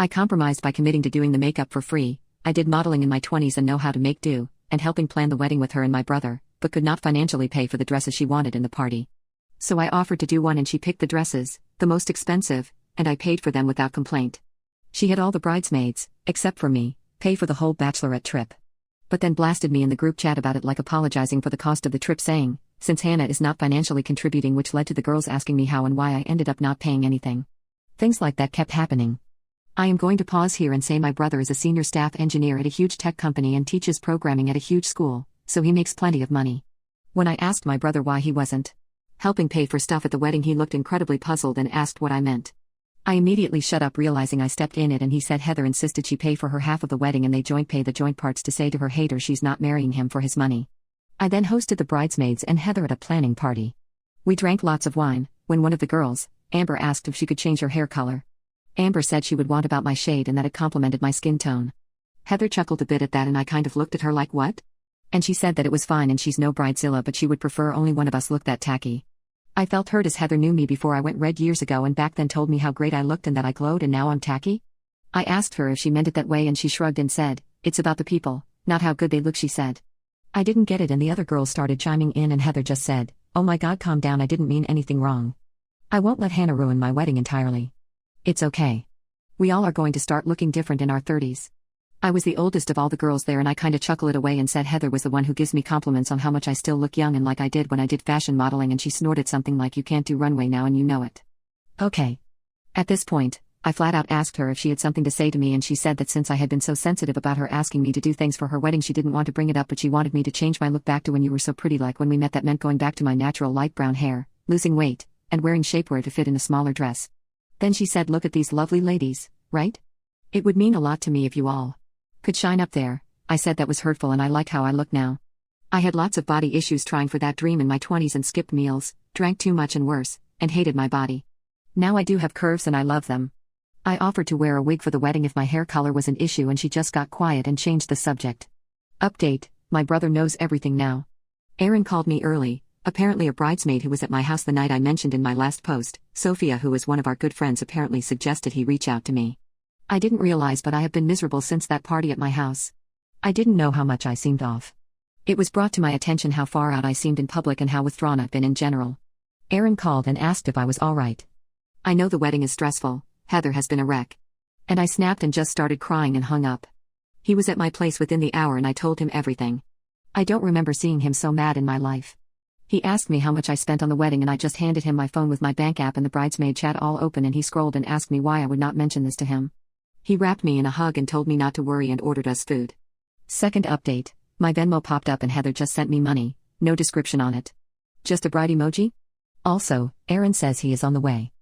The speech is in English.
I compromised by committing to doing the makeup for free. I did modeling in my 20s and know how to make do, and helping plan the wedding with her and my brother, but could not financially pay for the dresses she wanted in the party. So I offered to do one and she picked the dresses, the most expensive, and I paid for them without complaint. She had all the bridesmaids, except for me, pay for the whole bachelorette trip. But then blasted me in the group chat about it, like apologizing for the cost of the trip, saying, since Hannah is not financially contributing, which led to the girls asking me how and why I ended up not paying anything. Things like that kept happening. I am going to pause here and say my brother is a senior staff engineer at a huge tech company and teaches programming at a huge school, so he makes plenty of money. When I asked my brother why he wasn't helping pay for stuff at the wedding, he looked incredibly puzzled and asked what I meant. I immediately shut up, realizing I stepped in it, and he said Heather insisted she pay for her half of the wedding and they joint pay the joint parts to say to her hater she's not marrying him for his money. I then hosted the bridesmaids and Heather at a planning party. We drank lots of wine, when one of the girls, Amber, asked if she could change her hair color. Amber said she would want about my shade and that it complemented my skin tone. Heather chuckled a bit at that and I kind of looked at her like, what? And she said that it was fine and she's no bridezilla, but she would prefer only one of us look that tacky. I felt hurt as Heather knew me before I went red years ago and back then told me how great I looked and that I glowed, and now I'm tacky? I asked her if she meant it that way and she shrugged and said, it's about the people, not how good they look, she said. I didn't get it and the other girls started chiming in and Heather just said, oh my god, calm down, I didn't mean anything wrong. I won't let Hannah ruin my wedding entirely. It's okay. We all are going to start looking different in our 30s. I was the oldest of all the girls there and I kinda chuckled it away and said Heather was the one who gives me compliments on how much I still look young and like I did when I did fashion modeling, and she snorted something like, you can't do runway now and you know it. Okay. At this point, I flat out asked her if she had something to say to me, and she said that since I had been so sensitive about her asking me to do things for her wedding, she didn't want to bring it up, but she wanted me to change my look back to when you were so pretty, like when we met. That meant going back to my natural light brown hair, losing weight, and wearing shapewear to fit in a smaller dress. Then she said, look at these lovely ladies, right? It would mean a lot to me if you all could shine up there. I said that was hurtful and I like how I look now. I had lots of body issues trying for that dream in my 20s and skipped meals, drank too much and worse, and hated my body. Now I do have curves and I love them. I offered to wear a wig for the wedding if my hair color was an issue, and she just got quiet and changed the subject. Update: my brother knows everything now. Aaron called me early, apparently a bridesmaid who was at my house the night I mentioned in my last post. Sophia, who is one of our good friends, apparently suggested he reach out to me. I didn't realize, but I have been miserable since that party at my house. I didn't know how much I seemed off. It was brought to my attention how far out I seemed in public and how withdrawn I've been in general. Aaron called and asked if I was alright. I know the wedding is stressful, Heather has been a wreck. And I snapped and just started crying and hung up. He was at my place within the hour and I told him everything. I don't remember seeing him so mad in my life. He asked me how much I spent on the wedding and I just handed him my phone with my bank app and the bridesmaid chat all open, and he scrolled and asked me why I would not mention this to him. He wrapped me in a hug and told me not to worry and ordered us food. Second update: my Venmo popped up and Heather just sent me money, no description on it. Just a bride emoji? Also, Aaron says he is on the way.